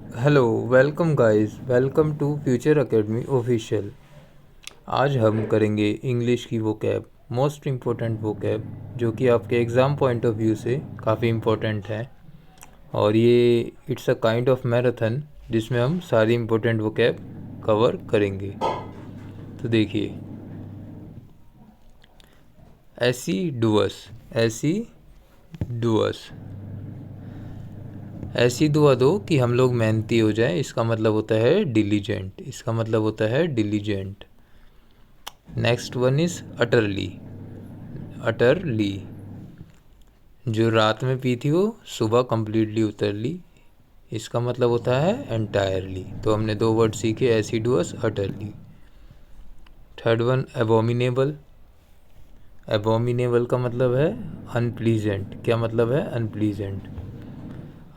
Hello, welcome guys, welcome to future academy official. आज हम करेंगे इंग्लिश की वोकैब, मोस्ट इम्पोर्टेंट वोकैब, जो कि आपके एग्ज़ाम पॉइंट ऑफ व्यू से काफ़ी इम्पोर्टेंट है। और ये it's a kind of marathon जिसमें हम सारी इम्पोर्टेंट वोकैब कवर करेंगे। तो देखिए, ऐसी डुअस, ऐसी डुअस, ऐसी दुआ दो कि हम लोग मेहनती हो जाएं। इसका मतलब होता है डिलीजेंट, इसका मतलब होता है diligent. Next one is utterly, utterly, जो रात में पी थी वो सुबह कंप्लीटली उतर ली। इसका मतलब होता है एंटायरली। तो हमने दो वर्ड सीखे, assiduous, utterly. Third one abominable, abominable का मतलब है अनप्लीजेंट। क्या मतलब है? अनप्लीजेंट।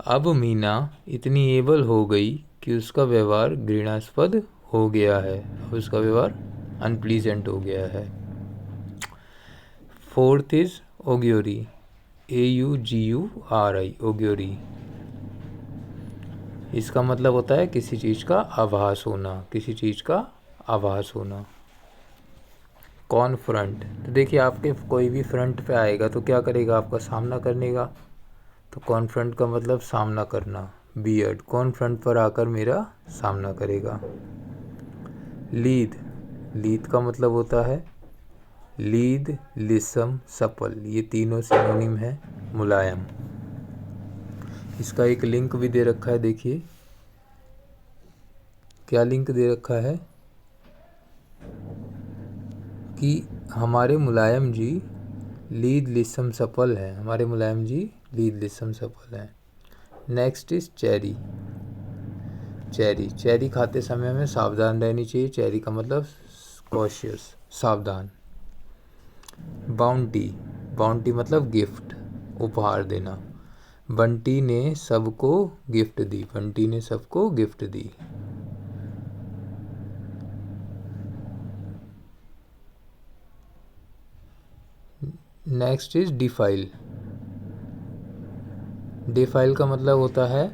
अब मीना इतनी एबल हो गई कि उसका व्यवहार घृणास्पद हो गया है। अब उसका व्यवहार अनप्लीजेंट हो गया है। Fourth is augury, AUGURI, augury. इसका मतलब होता है किसी चीज़ का आभास होना, किसी चीज़ का आभास होना। कॉन्फ्रंट, तो देखिए आपके कोई भी फ्रंट पे आएगा तो क्या करेगा? आपका सामना करने का। तो कॉन्फ्रंट का मतलब सामना करना। बियर्ड, कौन फ्रंट पर आकर मेरा सामना करेगा? लीद, लीद का मतलब होता है लीद, लिसम, सपल, ये तीनों सिनोनिम है मुलायम। इसका एक लिंक भी दे रखा है, देखिए क्या लिंक दे रखा है कि हमारे मुलायम जी लीद लिसम सफल हैं, हमारे मुलायम जी लीद लिसम सफल हैं। Next is cherry, cherry, cherry खाते समय हमें सावधान रहनी चाहिए। चेरी का मतलब कॉशियस, सावधान। बाउंटी, बाउंटी मतलब गिफ्ट, उपहार देना। बंटी ने सबको गिफ्ट दी, बंटी ने सबको gift the. Next is defile, defile का मतलब होता है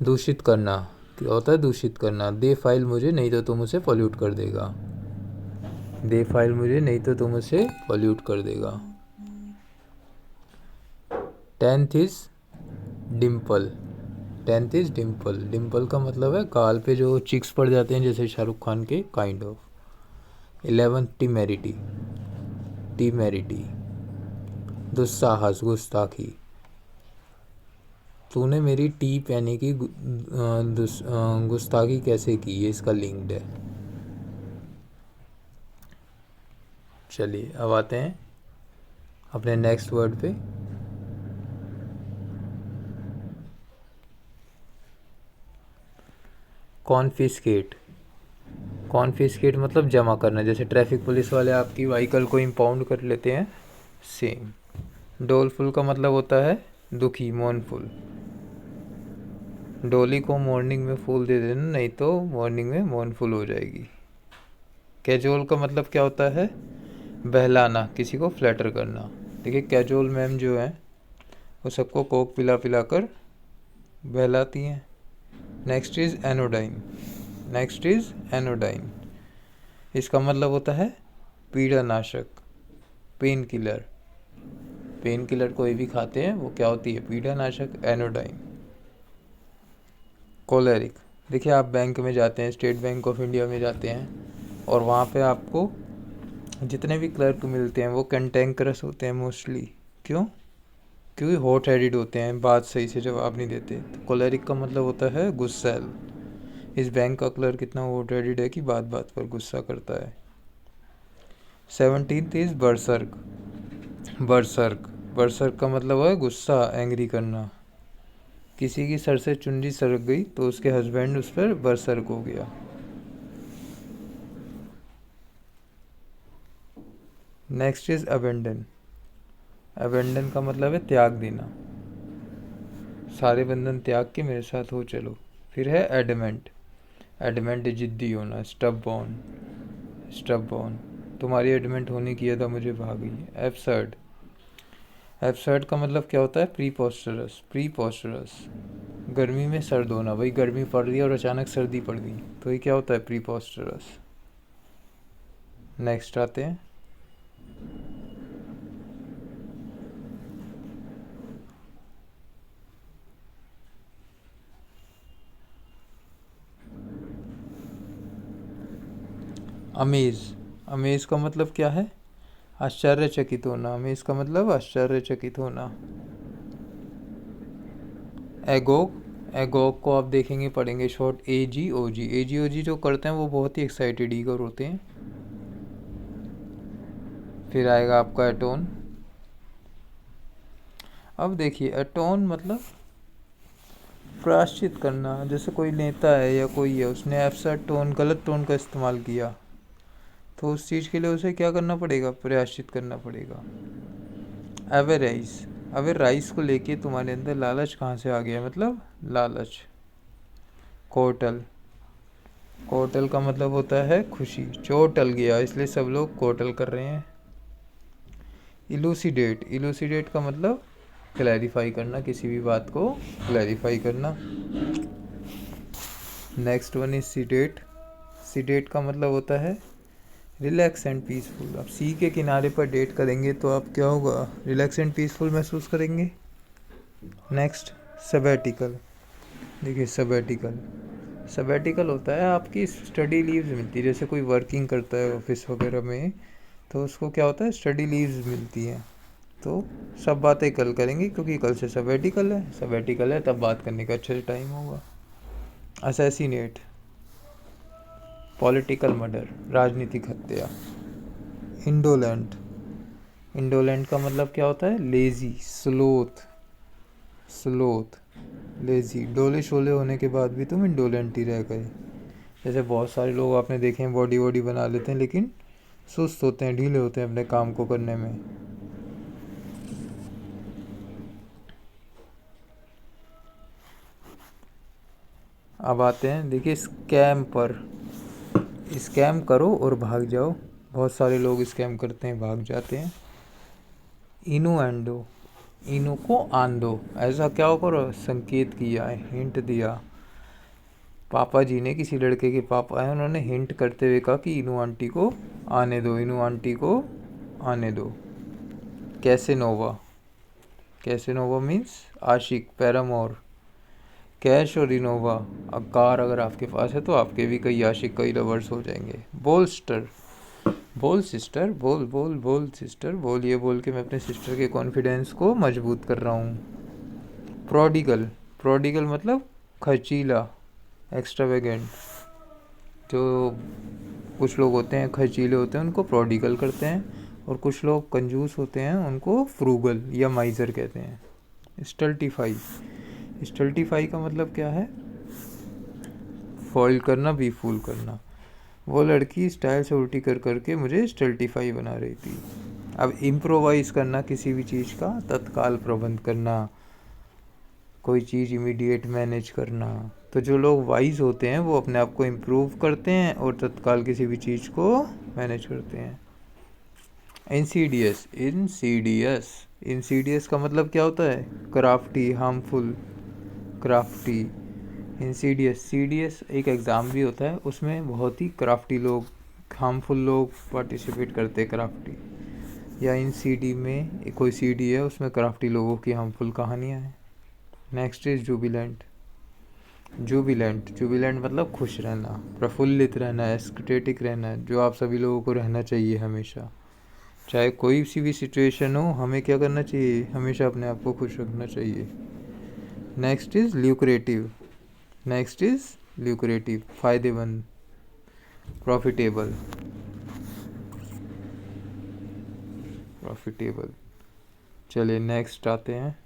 दूषित करना। क्या होता है? दूषित करना। दे फाइल मुझे, नहीं तो तुम उसे पॉल्यूट कर देगा। दे फाइल मुझे, नहीं तो तुम उसे पॉल्यूट कर देगा। Tenth is Dimple, tenth is Dimple, Dimple का मतलब है गाल पे जो चिक्स पड़ जाते हैं जैसे शाहरुख खान के, काइंड ऑफ। 11th टीमेरिटी, टीमेरिटी, दुस्साहस, गुस्ताखी। तूने मेरी टी पहने की गुस्ताखी कैसे की, ये इसका लिंक्ड है। चलिए अब आते हैं अपने नेक्स्ट वर्ड पे। कॉन्फिस्केट, कॉन्फिस्केट मतलब जमा करना। जैसे ट्रैफिक पुलिस वाले आपकी व्हीकल को इम्पाउंड कर लेते हैं, सेम। डोलफुल का मतलब होता है दुखी, मोurnful। डोली को मॉर्निंग में फूल दे देना, नहीं तो मॉर्निंग में मोurnful हो जाएगी। कैजुअल का मतलब क्या होता है? बहलाना, किसी को फ्लैटर करना। देखिए कैजुअल मैम जो है वो सबको कोक पिला पिला कर बहलाती हैं। Next is anodyne, next is anodyne. इसका मतलब होता है पीड़ानाशक, पेन किलर। पेन किलर कोई भी खाते हैं वो क्या होती है? पीड़ानाशक, एनोडाइन। कोलेरिक, देखिए आप बैंक में जाते हैं, स्टेट बैंक ऑफ इंडिया में जाते हैं और वहाँ पे आपको जितने भी क्लर्क मिलते हैं वो कैंटेंकरस होते हैं मोस्टली। क्यों? क्योंकि हॉट हेडेड होते हैं, बात सही से जवाब नहीं देते। तो कोलेरिक का मतलब होता है गुस्सैल। इस बैंक का क्लर्क इतना हॉट हेडेड है कि बात बात पर गुस्सा करता है। 17th इज बरसर्क, बरसर्क, बरसर्क का मतलब है गुस्सा, एंग्री करना। किसी की सर से चुनरी सरक गई तो उसके हस्बैंड उस पर बरसर्क हो गया। नेक्स्ट इज अबेंडन, अबेंडन का मतलब है त्याग देना। सारे बंधन त्याग के मेरे साथ हो चलो। फिर है एडमेंट, एडमेंट जिद्दी होना, स्टब बॉर्न, स्टब बॉर्न, तुम्हारी एडमेंट होने की अदा मुझे भा गई। एब्सर्ड, एब्सर्ड का मतलब क्या होता है? प्रीपोस्टरस, प्रीपोस्टरस। गर्मी में सर्द होना, भाई गर्मी पड़ रही है और अचानक सर्दी पड़ गई, तो ये क्या होता है? प्रीपोस्टरस। नेक्स्ट आते हैं अमेज। अमेज का मतलब क्या है? आश्चर्यचकित होना। अमेज का मतलब आश्चर्यचकित होना। एगोग। एगोग को आप देखेंगे पढ़ेंगे शॉर्ट AGOG। AGOG जो करते हैं वो बहुत ही एक्साइटेड ईगर होते हैं। फिर आएगा आपका एटोन। अब देखिए एटोन मतलब प्रायश्चित करना। जैसे कोई नेता है या कोई है, उसने एब्सर्ड टोन, गलत टोन का इस्तेमाल किया, तो उस चीज़ के लिए उसे क्या करना पड़ेगा? प्रायश्चित करना पड़ेगा। एवेराइज। एवेराइज को लेके तुम्हारे अंदर लालच कहाँ से आ गया? मतलब लालच। कोटल। कोटल का मतलब होता है खुशी। चोट टल गया इसलिए सब लोग कोटल कर रहे हैं। इलूसिडेट। इलूसिडेट का मतलब क्लैरिफाई करना, किसी भी बात को क्लैरिफाई करना। Next one is seeded. Seeded का मतलब होता है रिलैक्स एंड पीसफुल। आप सी के किनारे पर डेट करेंगे तो आप क्या होगा? रिलैक्स एंड पीसफुल महसूस करेंगे। Next sabbatical. देखिए सबैटिकल, सबैटिकल होता है आपकी स्टडी लीव्स मिलती है। जैसे कोई वर्किंग करता है ऑफिस वगैरह में, तो उसको क्या होता है? स्टडी लीव्स मिलती हैं। तो सब बातें कल करेंगे क्योंकि कल से सबैटिकल है। सबैटिकल है तब बात करने का अच्छा टाइम होगा। असैसिनेट। पॉलिटिकल मर्डर, राजनीतिक हत्या। इंडोलेंट। इंडोलेंट का मतलब क्या होता है? Lazy, sloth. Sloth, lazy. डोले शोले होने के बाद भी तुम इंडोलेंट ही रह गए। जैसे बहुत सारे लोग आपने देखे हैं बॉडी वॉडी बना लेते हैं लेकिन सुस्त होते हैं, ढीले होते हैं अपने काम को करने में। अब आते हैं देखिए स्कैम पर। स्कैम करो और भाग जाओ। बहुत सारे लोग स्कैम करते हैं, भाग जाते हैं। इनुएंडो। इनु को आंदो, ऐसा क्या करो? संकेत किया है, हिंट दिया। पापा जी ने, किसी लड़के के पापा हैं, उन्होंने हिंट करते हुए कहा कि इनू आंटी को आने दो, इनू आंटी को आने दो। कैसेनोवा। कैसेनोवा मीन्स आशिक, पैरामोर। कैश और इनोवा। अब कार अगर आपके पास है तो आपके भी कई आशिक, कई लवर्स हो जाएंगे। बोलस्टर। बोल सिस्टर, बोल बोल बोल सिस्टर, बोल, ये बोल के मैं अपने सिस्टर के कॉन्फिडेंस को मजबूत कर रहा हूँ। प्रोडिगल। प्रोडिगल मतलब खर्चीला, एक्स्ट्रावेगेंट। जो कुछ लोग होते हैं खर्चीले होते हैं उनको प्रोडिगल करते हैं, और कुछ लोग कंजूस होते हैं उनको फ्रूगल या माइजर कहते हैं। स्टल्टिफाई। स्टल्टिफाई का मतलब क्या है? फॉइल करना, बी फूल करना। वो लड़की स्टाइल से उल्टी कर करके मुझे स्टल्टिफाई बना रही थी। अब इम्प्रोवाइज करना किसी भी चीज़ का, तत्काल प्रबंध करना, कोई चीज़ इमीडिएट मैनेज करना। तो जो लोग वाइज होते हैं वो अपने आप को इम्प्रूव करते हैं और तत्काल किसी भी चीज़ को मैनेज करते हैं। इंसीडियस। इंसीडियस। इंसीडियस का मतलब क्या होता है? Crafty, harmful, crafty. Insidious. CDS एक एग्ज़ाम भी होता है, उसमें बहुत ही क्राफ्टी लोग, हार्मफुल लोग पार्टिसिपेट करते हैं, क्राफ्टी। या इन सीडी में कोई सीडी है, उसमें क्राफ्टी लोगों की हार्मफुल कहानियाँ हैं। Next is jubilant. Jubilant. Jubilant मतलब खुश रहना, प्रफुल्लित रहना, एस्केटिक रहना, जो आप सभी लोगों को रहना चाहिए हमेशा। चाहे कोई सी भी सिचुएशन हो, हमें क्या करना चाहिए? हमेशा अपने आप को खुश रखना चाहिए। Next is lucrative. Next is lucrative, फायदेमंद, प्रॉफिटेबल। प्रॉफिटेबल। चलिए नेक्स्ट आते हैं।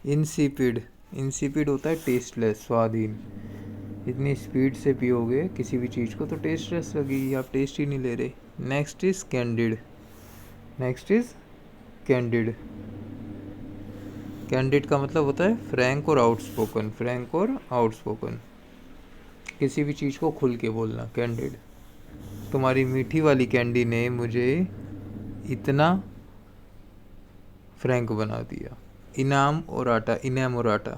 इंसिपिड। इंसिपिड होता है टेस्टलेस, स्वादहीन। इतनी स्पीड से पियोगे किसी भी चीज़ को तो टेस्टलेस लगेगी, आप टेस्ट ही नहीं ले रहे। Next is candid. Next is candid. Candid का मतलब होता है फ्रैंक और आउटस्पोकन। फ्रैंक और आउटस्पोकन, किसी भी चीज़ को खुल के बोलना, कैंडिड। तुम्हारी मीठी वाली कैंडी ने मुझे इतना फ्रैंक बना दिया। इनामोराटा, इनामोराटा,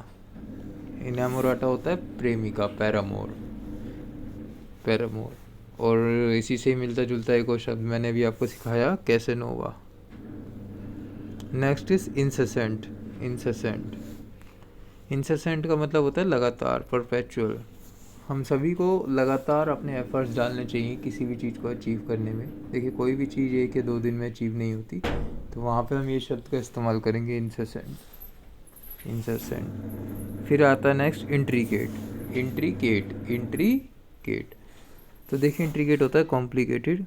इनामोराटा होता है प्रेमिका, पैरामोर, पैरामोर। और इसी से मिलता जुलता एक और शब्द मैंने अभी आपको सिखाया, Casanova. Next is incessant, incessant. Incessant का मतलब होता है लगातार, परपेचुअल। हम सभी को लगातार अपने एफर्ट्स डालने चाहिए किसी भी चीज़ को अचीव करने में। देखिए कोई भी चीज़ 1 या 2 दिन में अचीव नहीं होती, तो वहाँ पे हम ये शब्द का इस्तेमाल करेंगे, इंसेसेंट, इंसेसेंट। फिर आता है नेक्स्ट इंट्रिकेट, इंट्रिकेट, इंट्रिकेट। तो देखिए इंट्रिकेट होता है कॉम्प्लिकेटेड।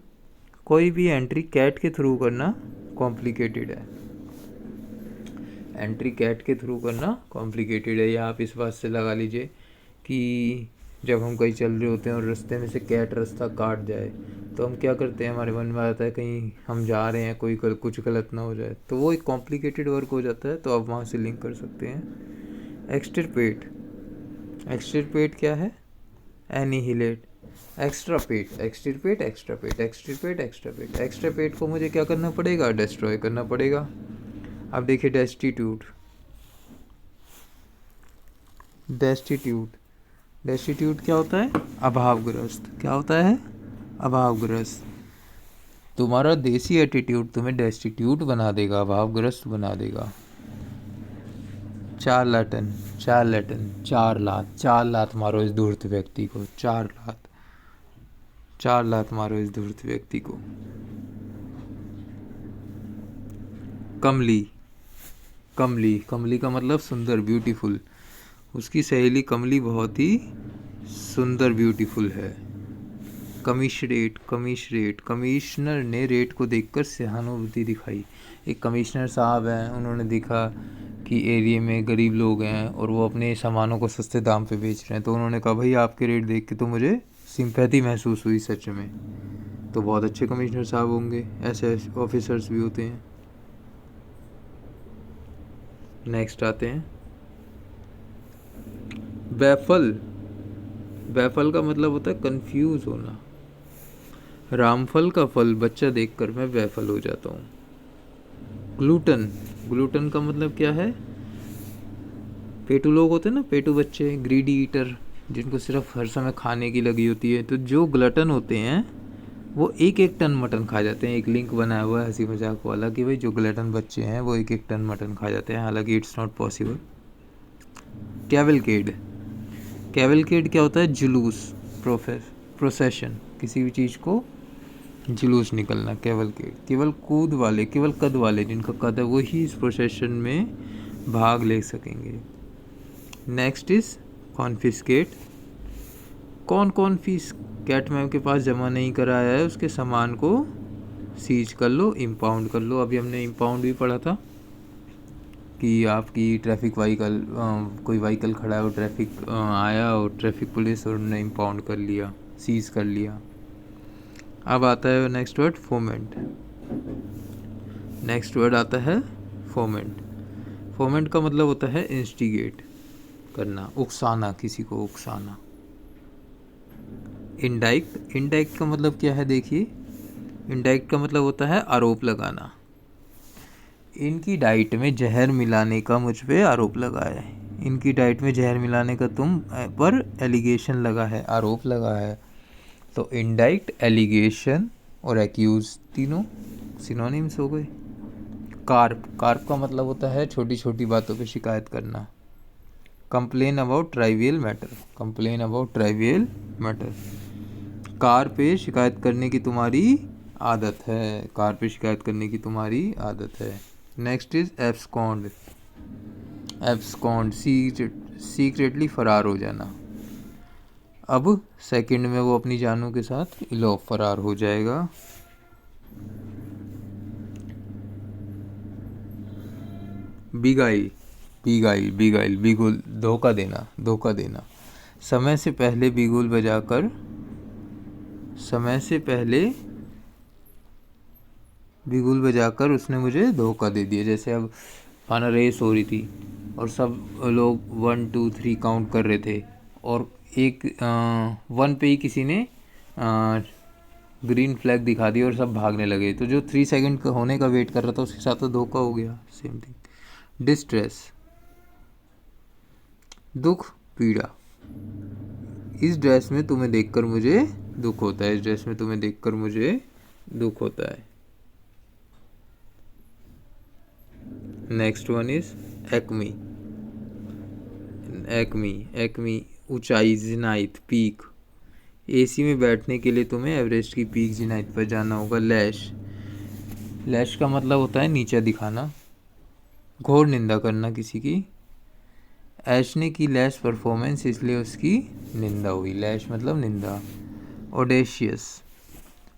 कोई भी एंट्री कैट के थ्रू करना कॉम्प्लिकेटेड है, एंट्री कैट के थ्रू करना कॉम्प्लिकेटेड है। या आप इस बात से लगा लीजिए कि जब हम कहीं चल रहे होते हैं और रास्ते में से कैट रास्ता काट जाए, तो हम क्या करते हैं, हमारे मन में आता है कहीं हम जा रहे हैं कुछ गलत ना हो जाए, तो वो एक कॉम्प्लिकेटेड वर्क हो जाता है, तो आप वहाँ से लिंक कर सकते हैं। एक्सटिरपेट, एक्सटिरपेट क्या है, एनिहिलेट, एक्स्ट्रापेट, एक्सटिरपेट, एक्स्ट्रापेट, एक्सटिरपेट, एक्स्ट्रापेट। एक्स्ट्रापेट को मुझे क्या करना पड़ेगा, डिस्ट्रॉय करना पड़ेगा। अब देखिए डेस्टिट्यूट, डेस्टिट्यूट, डेस्टिट्यूट क्या होता है, अभावग्रस्त। क्या होता है, अभावग्रस्त। तुम्हारा देसी एटीट्यूड तुम्हें डेस्टिट्यूट बना देगा, अभावग्रस्त बना देगा। चार्लाटन, चार्लाटन, 4 लात, 4 लात मारो इस धूर्त व्यक्ति को, 4 लात, 4 लात मारो इस धूर्त व्यक्ति को। कमली, कमली, कमली का मतलब सुंदर, ब्यूटीफुल। उसकी सहेली कमली बहुत ही सुंदर, ब्यूटीफुल है। कमिश्रेट, कमिश्रेट, कमिश्नर ने रेट को देखकर सहानुभूति दिखाई। एक कमिश्नर साहब हैं, उन्होंने देखा कि एरिया में गरीब लोग हैं और वो अपने सामानों को सस्ते दाम पे बेच रहे हैं, तो उन्होंने कहा भाई आपके रेट देख के तो मुझे सिंपैथी महसूस हुई सच में। तो बहुत अच्छे कमिश्नर साहब होंगे, ऐसे ऑफिसर्स भी होते हैं। नेक्स्ट आते हैं बैफल, बैफल का मतलब होता है कंफ्यूज होना। रामफल का फल बच्चा देखकर मैं बैफल हो जाता हूँ। ग्लूटन, ग्लूटन का मतलब क्या है, पेटू लोग होते हैं ना, पेटू बच्चे, ग्रीडी ईटर, जिनको सिर्फ हर समय खाने की लगी होती है। तो जो ग्लटन होते हैं वो 1-1 टन मटन खा जाते हैं। एक लिंक बनाया हुआ है हंसी मजाक वाला कि भाई जो ग्लटन बच्चे हैं वो 1-1 टन मटन खा जाते हैं, हालांकि इट्स नॉट पॉसिबल। कैवलकेड, कैवलकेड क्या होता है, जुलूस, प्रोसेशन, किसी भी चीज़ को जुलूस निकलना, कैवलकेड। केवल कूद वाले, केवल कद वाले, जिनका कद है वही इस प्रोसेशन में भाग ले सकेंगे। Next is confiscate. कौन कॉन्फिस्केट मैम के पास जमा नहीं कराया है उसके सामान को सीज कर लो, इम्पाउंड कर लो। अभी हमने इम्पाउंड भी पढ़ा था कि आपकी ट्रैफिक व्हीकल, कोई व्हीकल खड़ा है और ट्रैफिक आया और ट्रैफिक पुलिस और उन्होंने इम्पाउंड कर लिया, सीज कर लिया। अब आता है next word foment, next word आता है फोमेंट। फोमेंट का मतलब होता है इंस्टिगेट करना, उकसाना, किसी को उकसाना। इंडाइक्ट, इंडाइक्ट का मतलब क्या है, देखिए इंडाइक्ट का मतलब होता है आरोप लगाना। इनकी डाइट में जहर मिलाने का मुझ पे आरोप लगा है, इनकी डाइट में जहर मिलाने का तुम पर एलिगेशन लगा है, आरोप लगा है। तो इंडाइक्ट, एलिगेशन और एक्यूज तीनों सिनोनिम्स हो गए। कार्प, कार्प का मतलब होता है छोटी छोटी बातों पे शिकायत करना। Complain about trivial matter, complain about trivial matter. Car पे शिकायत करने की तुम्हारी आदत है, कार पे शिकायत करने की तुम्हारी आदत है। Next is abscond, abscond, secretly फरार हो जाना। अब सेकंड में वो अपनी जानों के साथ इलोप, फरार हो जाएगा। बिगाइल, बिगाइल, बिगाइल, बिगुल, धोखा देना, धोखा देना। समय से पहले बिगुल बजाकर, समय से पहले बिगुल बजाकर उसने मुझे धोखा दे दिया। जैसे अब माना रेस हो रही थी और सब लोग 1 2 3 काउंट कर रहे थे और एक 1 पे ही किसी ने ग्रीन फ्लैग दिखा दिया और सब भागने लगे, तो जो 3 सेकंड का होने का वेट कर रहा था उसके साथ तो धोखा हो गया। Same thing. डिस्ट्रेस, दुख, पीड़ा। इस ड्रेस में तुम्हें देखकर मुझे दुख होता है, इस ड्रेस में तुम्हें देखकर मुझे दुख होता है। Next one is acme. Acme, acme ऊंचाई, जिनाइत, पीक। एसी में बैठने के लिए तुम्हें एवरेस्ट की पीक जिनाइत पर जाना होगा। लैश, लैश का मतलब होता है नीचा दिखाना, घोर निंदा करना किसी की। ऐशने की लैश परफॉर्मेंस, इसलिए उसकी निंदा हुई। लैश मतलब निंदा। ओडेशियस,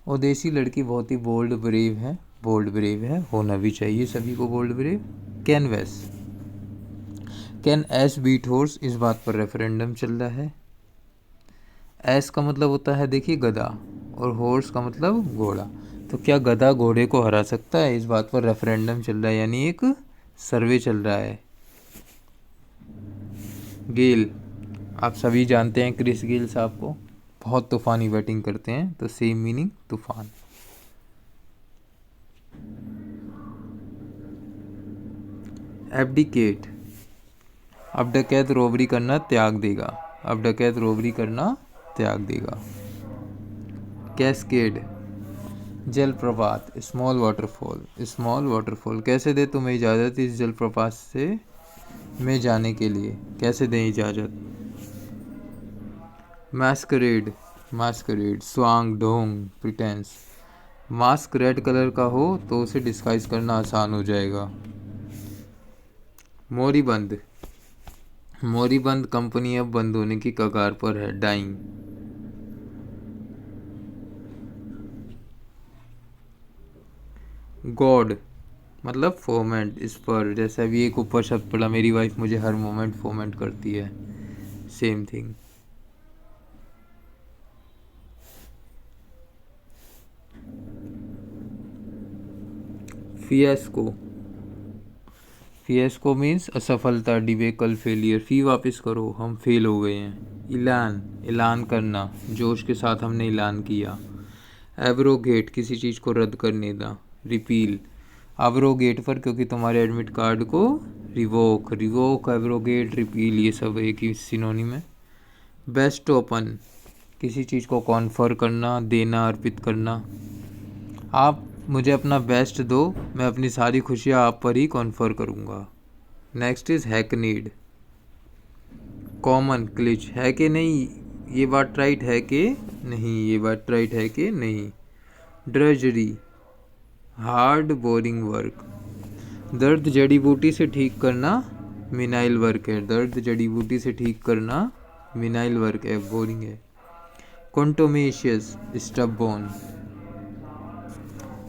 ओदेसी लड़की बहुत ही बोल्ड ब्रेव है, बोल्ड ब्रेव है, होना भी चाहिए सभी को bold brave. Canvass, can ass beat horse, इस बात पर रेफरेंडम चल रहा है। एस का मतलब होता है देखिए गधा, और हॉर्स का मतलब घोड़ा, तो क्या गधा घोड़े को हरा सकता है, इस बात पर रेफरेंडम चल रहा है, यानी एक सर्वे चल रहा है। गेल, आप सभी जानते हैं क्रिस गेल साहब को, बहुत तूफानी बैटिंग करते हैं, तो सेम मीनिंग तूफान। एब्डिकेट, अब डकैत रोबरी करना त्याग देगा, अब डकैत रोबरी करना त्याग देगा। कैस्केड, जलप्रपात, स्मॉल वाटरफॉल, स्मॉल वाटरफॉल। कैसे दे तुम्हें इजाज़त इस जलप्रपात से में जाने के लिए, कैसे दें इजाज़त। मैस्करेड, मास्करेड, स्वांग, ढोंग, प्रिटेंस। मास्क रेड कलर का हो तो उसे डिस्गाइज करना आसान हो जाएगा। मोरीबंद, मोरीबंद कंपनी अब बंद होने की कगार पर है। डाइंग। गॉड मतलब फोमेंट, इस पर, जैसे अभी एक ऊपर शब्द पड़ा, मेरी वाइफ मुझे हर मोमेंट फोमेंट करती है, same thing. Fiasco, fiasco means असफलता, डिबेकल, फेलियर। फी वापस करो, हम फेल हो गए हैं। ऐलान, ऐलान करना, जोश के साथ हमने ऐलान किया। एब्रोगेट, किसी चीज़ को रद्द करने दा। रिपील, एब्रोगेट पर क्योंकि तुम्हारे एडमिट कार्ड को रिवोक, रिवोक, एब्रोगेट, रिपील, ये सब एक ही सिनोनिम है। बेस्ट ओपन, किसी चीज़ को कॉन्फर करना, देना, अर्पित करना। आप मुझे अपना बेस्ट दो, मैं अपनी सारी खुशियाँ आप पर ही कॉन्फर करूँगा। Next is hackneyed. Common, cliche, है कि नहीं, ये बात राइट है कि नहीं, ये बात राइट है कि नहीं। Drudgery, hard boring work. दर्द जड़ी बूटी से ठीक करना मिनाइल वर्क है, दर्द जड़ी बूटी से ठीक करना मिनाइल वर्क है, बोरिंग है। कॉन्टोमेशियस, स्टबबोन,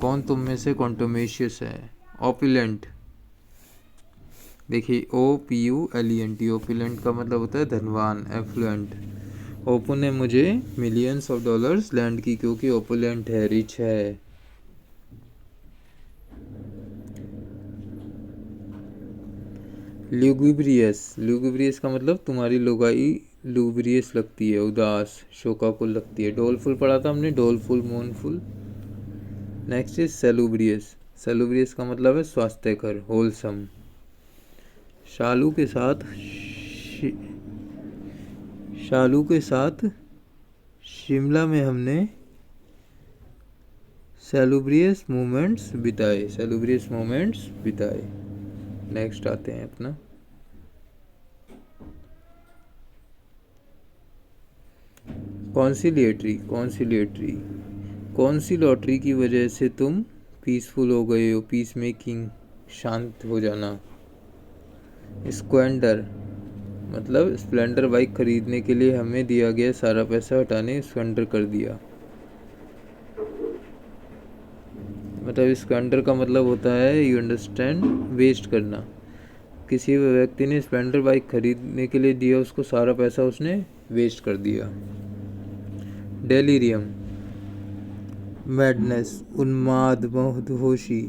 कौन तुम में से कॉन्टोमेशियस है। ओपुलेंट, देखिए OPULENT, ओपुलेंट का मतलब होता है धनवान, एफ्लुएंट। ओपन ने मुझे मिलियंस ऑफ डॉलर्स लैंड की क्योंकि ओपुलेंट है, रिच है। ल्यूगुब्रियस, ल्यूगुब्रियस का मतलब तुम्हारी लुगाई लुब्रियस लगती है, उदास, शोकाकुल लगती है। डोलफुल पढ़ा था हमने, डोलफुल, मोनफुल। नेक्स्ट इज सेलुब्रियस, सेलुब्रियस का मतलब है स्वास्थ्यकर, होलसम। शालू के साथ शालू के साथ शिमला में हमने सेलुब्रियस मोमेंट्स बिताए, सेलुब्रियस मोमेंट्स बिताए। नेक्स्ट आते हैं अपना कॉन्सिलिएटरी, कॉन्सिलिएटरी, कौन सी लॉटरी की वजह से तुम पीसफुल हो गए हो, पीस मेकिंग, शांत हो जाना। स्क्वेंडर मतलब स्प्लेंडर बाइक खरीदने के लिए हमें दिया गया सारा पैसा हटाने स्क्वेंडर कर दिया। मतलब स्क्वेंडर का मतलब होता है, यू अंडरस्टैंड, वेस्ट करना। किसी व्यक्ति ने स्प्लेंडर बाइक खरीदने के लिए दिया, उसको सारा पैसा उसने वेस्ट कर दिया। डेलीरियम, मैडनेस, उन्माद, मदहोशी।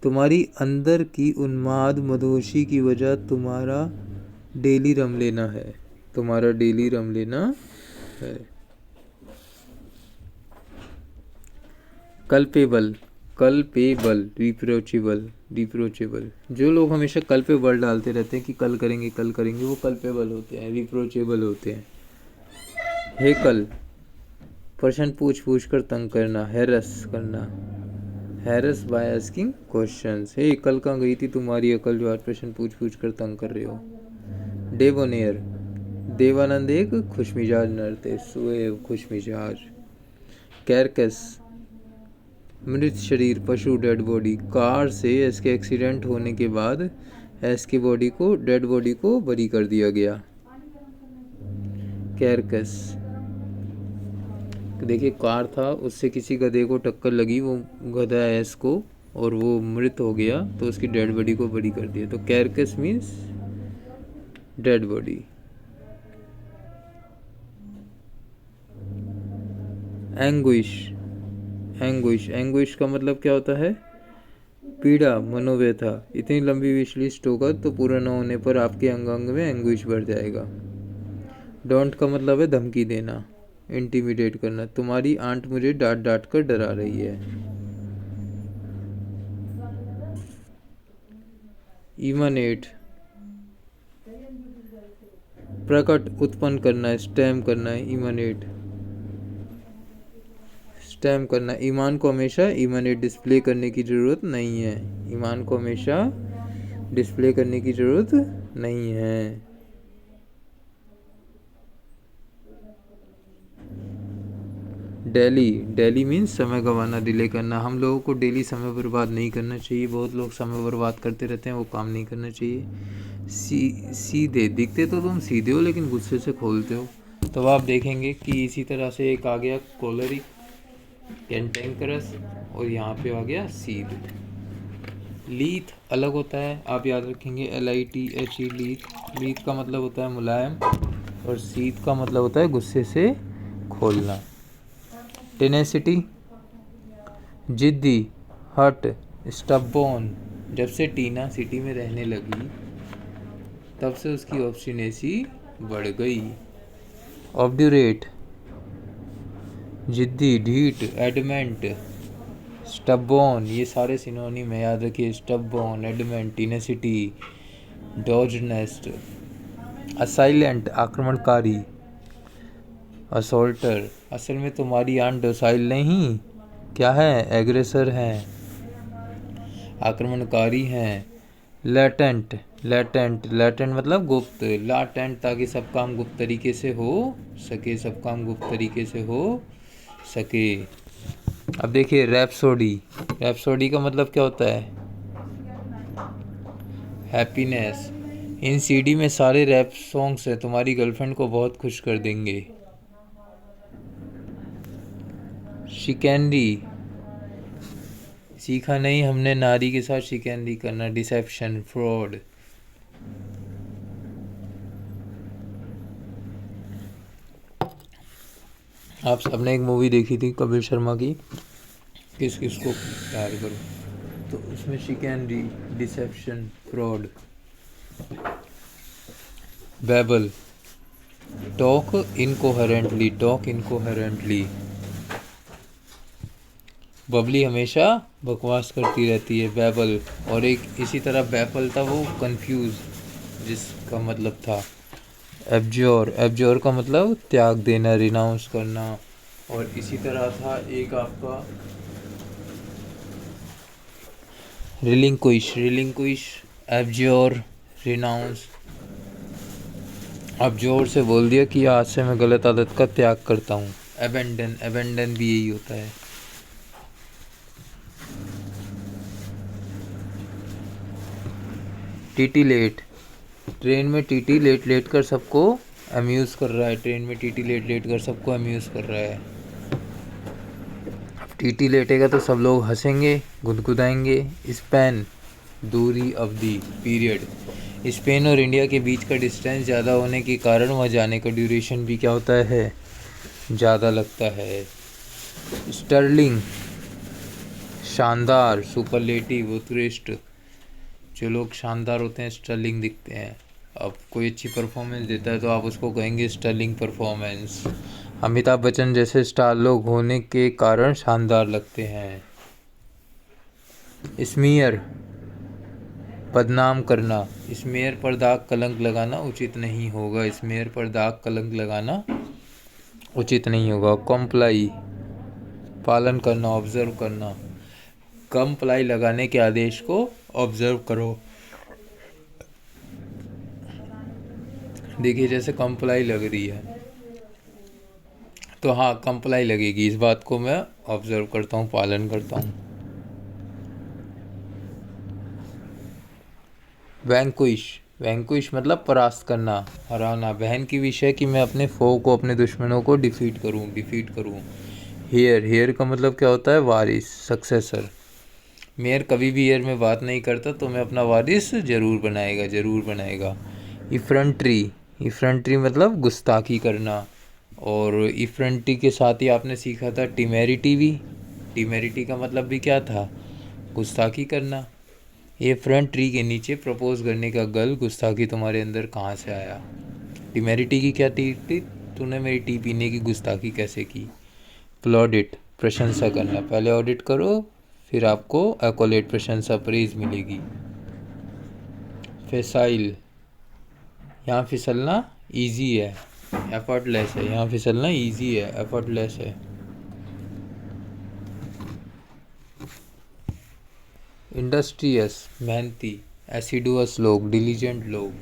तुम्हारी अंदर की उन्माद मदहोशी की वजह तुम्हारा डेली रम लेना है, तुम्हारा डेली रम लेना है। Culpable, culpable, reproachable, reproachable. जो लोग हमेशा कल पे वर्ड डालते रहते हैं कि कल करेंगे, वो कल्पेबल होते हैं, रिप्रोचेबल होते हैं। हेकल, प्रश्न पूछ पूछ कर तंग करना, हैरस करना, हैरस बाय आस्किंग क्वेश्चंस। हे कल कहाँ गई थी तुम्हारी अकल जो आज प्रश्न पूछ पूछ कर तंग कर रहे हो। डेबोनेयर, देवानंद एक खुशमिजाज नर थे, सुएब खुशमिजाज। कैरकस, मृत शरीर, पशु, डेड बॉडी। कार से एस के एक्सीडेंट होने के बाद एस की बॉडी को, डेड बॉडी को बरी कर दिया गया। कैरकस, देखिए कार था, उससे किसी गधे को टक्कर लगी, वो गधा एस को, और वो मृत हो गया तो उसकी डेड बॉडी को बरी कर दिया। तो carcass means dead body. Anguish, anguish, anguish का मतलब क्या होता है? पीड़ा, मनोव्यथा। इतनी लंबी विश लिस्ट होगा तो पूरा न होने पर आपके अंग अंग में एंग्विश बढ़ जाएगा। डोंट का मतलब है धमकी देना, इंटिमिडेट करना। तुम्हारी आंट मुझे डांट डांट कर डरा रही है। इमानेट, प्रकट, उत्पन्न करना, स्टैम करना है, इमानेट, स्टैम करना। ईमान को हमेशा इमानेट डिस्प्ले करने की ज़रूरत नहीं है, ईमान को हमेशा डिस्प्ले करने की ज़रूरत नहीं है। डेली, डेली मीन्स समय गंवाना, डिले करना। हम लोगों को डेली समय बर्बाद नहीं करना चाहिए, बहुत लोग समय बर्बाद करते रहते हैं, वो काम नहीं करना चाहिए। सीधे, दिखते तो तुम सीधे हो लेकिन गुस्से से खोलते हो। तब आप देखेंगे कि इसी तरह से एक आ गया कोलरिक, कैंटेंकरस, और यहाँ पे आ गया सीध। लीथ अलग होता है, आप याद रखेंगे, LITHE, लीथ। लीथ का मतलब होता है मुलायम, और सीध का मतलब होता है गुस्से से खोलना। टेनेसिटी, जिद्दी, हट, स्टबबोर्न। जब से टीना सिटी में रहने लगी तब से उसकी ऑब्स्टिनेसी बढ़ गई। ऑब्ड्यूरेट, जिद्दी, ढीठ, एडमेंट, स्टबबोर्न, ये सारे सिनोनिम है, याद रखिए। स्टबबोर्न, एडमेंट, टीनेसिटी, डॉजनेस्ट। असाइलेंट, आक्रमणकारी, असोल्टर। असल में तुम्हारी आंट डोसाइल नहीं, क्या है? एग्रेसर हैं, आक्रमणकारी हैं। लेटेंट, लेटेंट, लेटेंट मतलब गुप्त, लाटेंट, ताकि सब काम गुप्त तरीके से हो सके, सब काम गुप्त तरीके से हो सके। अब देखिए रैप्सोडी, रैप्सोडी का मतलब क्या होता है? हैप्पीनेस। इन CD में सारे रैप सॉन्ग्स हैं, तुम्हारी गर्लफ्रेंड को बहुत खुश कर देंगे। शिकैनरी, सीखा नहीं हमने नारी के साथ शिकैनरी करना, डिसेप्शन, फ्रॉड। आप सबने एक मूवी देखी थी कपिल शर्मा की, किस किस को प्यार करो, तो उसमें chicanery, deception, fraud. Babble, talk incoherently, talk incoherently. Babli हमेशा बकवास करती रहती है, बैबल। और एक इसी तरह बैफल था वो, कंफ्यूज, जिसका मतलब था एब्ज्योर। एब्ज्योर का मतलब त्याग देना, रिनाउंस करना। और इसी तरह था एक आपका रिलिंक्विश, रिलिंक्विश, एब्ज्योर, रिनाउंस। अब जोर से बोल दिया कि आज से मैं गलत आदत का त्याग करता हूँ। अबेंडन, अबेंडन भी यही होता है। टीटी लेट, ट्रेन में टीटी लेट लेट कर सबको अम्यूज़ कर रहा है, ट्रेन में टीटी लेट लेट कर सबको अम्यूज़ कर रहा है। अब टीटी लेटेगा तो सब लोग हंसेंगे, गुदगुदाएंगे। स्पैन, दूरी, अवधि, पीरियड। स्पेन और इंडिया के बीच का डिस्टेंस ज़्यादा होने के कारण वहाँ जाने का ड्यूरेशन भी क्या होता है? ज़्यादा लगता है। स्टर्लिंग, शानदार, सुपरलेटिव, उत्कृष्ट। जो लोग शानदार होते हैं स्टर्लिंग दिखते हैं। अब कोई अच्छी परफॉर्मेंस देता है तो आप उसको कहेंगे स्टर्लिंग परफॉर्मेंस। अमिताभ बच्चन जैसे स्टार लोग होने के कारण शानदार लगते हैं। स्मीयर, बदनाम करना। स्मेयर पर दाग कलंक लगाना उचित नहीं होगा। स्मेयर पर दाग कलंक लगाना उचित नहीं होगा। कॉम्प्लाई, पालन करना, ऑब्जर्व करना। कंप्लाई लगाने के आदेश को ऑब्जर्व करो। देखिए जैसे कंप्लाई लग रही है तो हाँ कंप्लाई लगेगी, इस बात को मैं ऑब्जर्व करता हूँ, पालन करता हूँ। वैंक्विश, वैंक्विश मतलब परास्त करना, हराना। बहन की विश है कि मैं अपने फो को, अपने दुश्मनों को डिफीट करूँ। हेयर, हेयर का मतलब क्या होता है? वारिस, सक्सेसर। मेयर कभी भी हेयर में बात नहीं करता तो मैं अपना वारिस जरूर बनाएगा। इफ्रंट्री, इफ्रंट्री मतलब गुस्ताखी करना। और इफ्रंट्री के साथ ही आपने सीखा था टीमेरिटी भी। टीमेरिटी का मतलब भी क्या था? गुस्ताखी करना। ये फ्रंट ट्री के नीचे प्रपोज करने का गल, गुस्ताखी तुम्हारे अंदर कहाँ से आया? टीमेरिटी की क्या थी? तूने मेरी टी पीने की गुस्ताखी कैसे की? प्लॉडिट, प्रशंसा करना। पहले ऑडिट करो फिर आपको एक्कोलेट, प्रशंसा, प्रेज मिलेगी। फेसाइल, यहाँ फिसलना इजी है, एफर्टलेस है। यहाँ फिसलना इजी है, एफर्टलेस है। इंडस्ट्रियस, मेहनती। एसिडुअस लोग, डिलीजेंट लोग।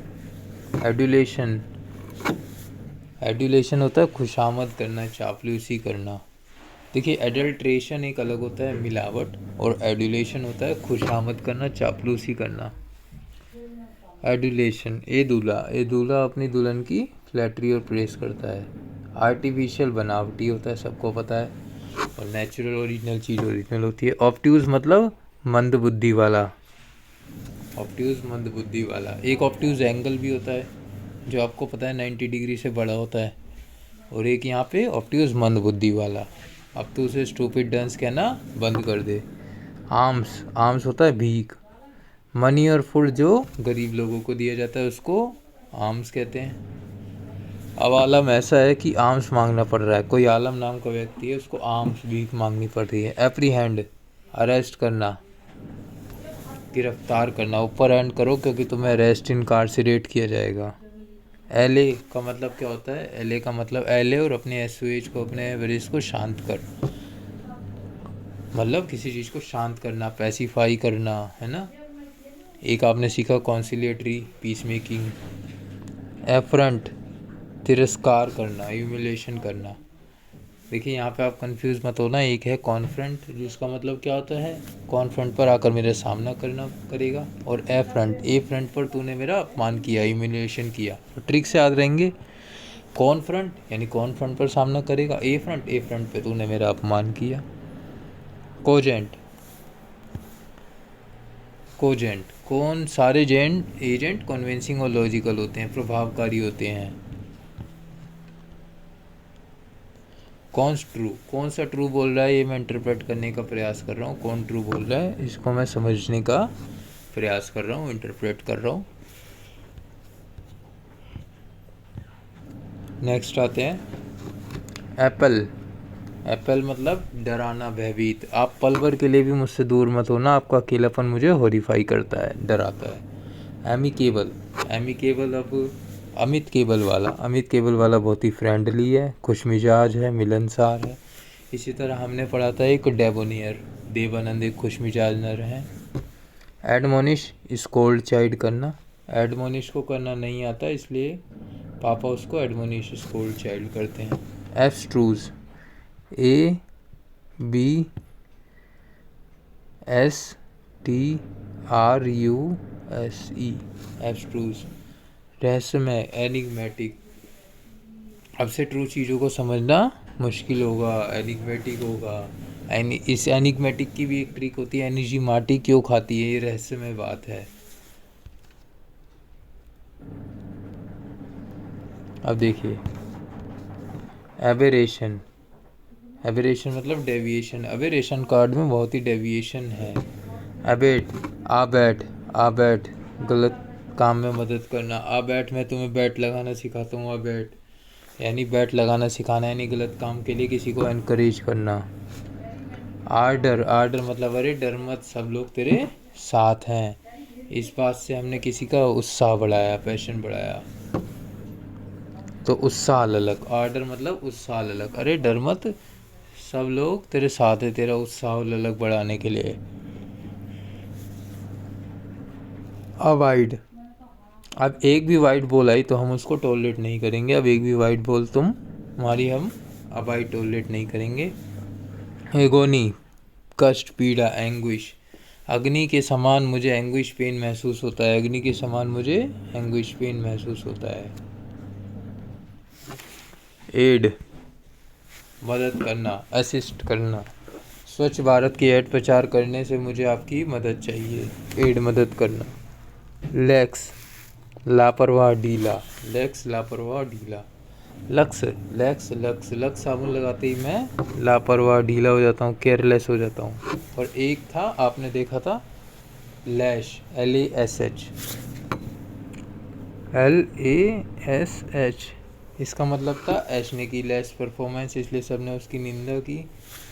एडुलेशन, एडुलेशन होता है खुशामद करना, चापलूसी करना। देखिए एडल्ट्रेशन एक अलग होता है, मिलावट, और एडुलेशन होता है खुशामद करना, चापलूसी करना। एडुलेशन, ए दूल्हा अपनी दुल्हन की फ्लैटरी और प्रेस करता है। आर्टिफिशियल, बनावटी होता है, सबको पता है। और नेचुरल, ओरिजिनल चीज़ ओरिजिनल होती है। ऑब्ट्यूज मतलब मंद बुद्धि वाला। ऑब्ट्यूज मंद बुद्धि वाला। एक ऑब्ट्यूज एंगल भी होता है जो आपको पता है 90 डिग्री से बड़ा होता है, और एक यहाँ पे ऑब्ट्यूज मंद बुद्धि वाला। अब तो उसे स्टूपिड डांस कहना बंद कर दे। आर्म्स, आर्म्स होता है भीख। मनी और फूड जो गरीब लोगों को दिया जाता है उसको आर्म्स कहते हैं। अब आलम ऐसा है कि आर्म्स मांगना पड़ रहा है, कोई आलम नाम का व्यक्ति है, उसको आर्म्स भीख मांगनी पड़ रही है। एप्रीहेंड, अरेस्ट करना, गिरफ्तार करना। ऊपर हैंड करो क्योंकि तुम्हें अरेस्ट इनकार्सिरेट किया जाएगा। एले का मतलब क्या होता है? एले का मतलब एले और अपने एसओएच को, अपने एवरेज को शांत कर, मतलब किसी चीज़ को शांत करना, पैसिफाई करना, है ना। एक आपने सीखा कॉन्सिलिएटरी, पीस मेकिंग। एफरंट, तिरस्कार करना, ह्यूमिलेशन करना। देखिए यहाँ पे आप कंफ्यूज मत होना। एक है कॉन्फ्रंट जिसका मतलब क्या होता है? कॉन्फ्रंट पर आकर मेरा सामना करना करेगा। और ए फ्रंट पर तूने मेरा अपमान किया, ह्यूमिलेशन किया। तो ट्रिक से याद रहेंगे। कॉन्फ्रंट यानी कॉन्फ्रंट पर सामना करेगा। ए फ्रंट पे तूने मेरा अपमान किया। कोजेंट, कौन सारे एजेंट कन्विंसिंग और लॉजिकल होते हैं, प्रभावकारी होते हैं। कौन सा ट्रू बोल रहा है, ये मैं इंटरप्रेट करने का प्रयास कर रहा हूँ। कौन ट्रू बोल रहा है इसको मैं समझने का प्रयास कर रहा हूँ, इंटरप्रेट कर रहा हूँ। नेक्स्ट आते हैं एप्पल मतलब डराना, भयभीत। आप पल भर के लिए भी मुझसे दूर मत होना, आपका अकेलापन मुझे हॉरिफाई करता है, डराता है। एमिकेबल अब अमित केबल वाला बहुत ही फ्रेंडली है, खुशमिजाज है, मिलनसार है। इसी तरह हमने पढ़ा था एक डेबोनियर, देवानंद एक खुशमिजाज नर है। एडमोनिश, स्कोल्ड, चाइल्ड करना। एडमोनिश को करना नहीं आता इसलिए पापा उसको एडमोनिश, स्कोल्ड, चाइल्ड करते हैं। एब्स्ट्रूज, ABSTRUSE, एब्स्ट्रूज, रहस्यमय, एनिग्मेटिक। अब से ट्रू चीज़ों को समझना मुश्किल होगा, एनिग्मेटिक होगा। इस एनिग्मेटिक की भी एक ट्रिक होती है, एनिग्मेटिक क्यों खाती है, ये रहस्यमय बात है। अब देखिए एबेरेशन मतलब डेविएशन। एबेरेशन कार्ड में बहुत ही डेविएशन है। अबेट, आ बैठ, गलत काम में मदद करना। आ बैठ, मैं तुम्हें बैट लगाना सिखाता हूँ, आ बैठ। यानी बैट लगाना सिखाना, यानी गलत काम के लिए किसी को एनकरेज करना। आर्डर, आर्डर मतलब अरे डर मत, सब लोग तेरे साथ हैं। इस बात से हमने किसी का उत्साह बढ़ाया, पैशन बढ़ाया। तो उत्साह अलग, आर्डर मतलब उत्साह अलग, अरे डर मत, सब लोग तेरे साथ है, तेरा उत्साह अलग बढ़ाने के लिए। अवॉइड, अब एक भी वाइट बॉल आई तो हम उसको टॉलरेट नहीं करेंगे। अब एक भी वाइट बॉल हमारी हम अवॉइड टॉलरेट नहीं करेंगे। एगोनी, कष्ट, पीड़ा, एंग्विश। अग्नि के समान मुझे एंग्विश पेन महसूस होता है, अग्नि के समान मुझे एंग्विश पेन महसूस होता है। एड, मदद करना, असिस्ट करना। स्वच्छ भारत की ऐड प्रचार करने से मुझे आपकी मदद चाहिए। एड, मदद करना। लैक्स, लापरवाह, ढीला। लैक्स, लापरवाह, ढीला। लक्स, लैक्स, लक्स, लक्स साबुन लगाते ही मैं लापरवाह, ढीला हो जाता हूँ, केयरलेस हो जाता हूँ। और एक था, आपने देखा था, लैश, LASH, LASH, इसका मतलब था ऐशने की लेस परफॉर्मेंस, इसलिए सब ने उसकी निंदा की।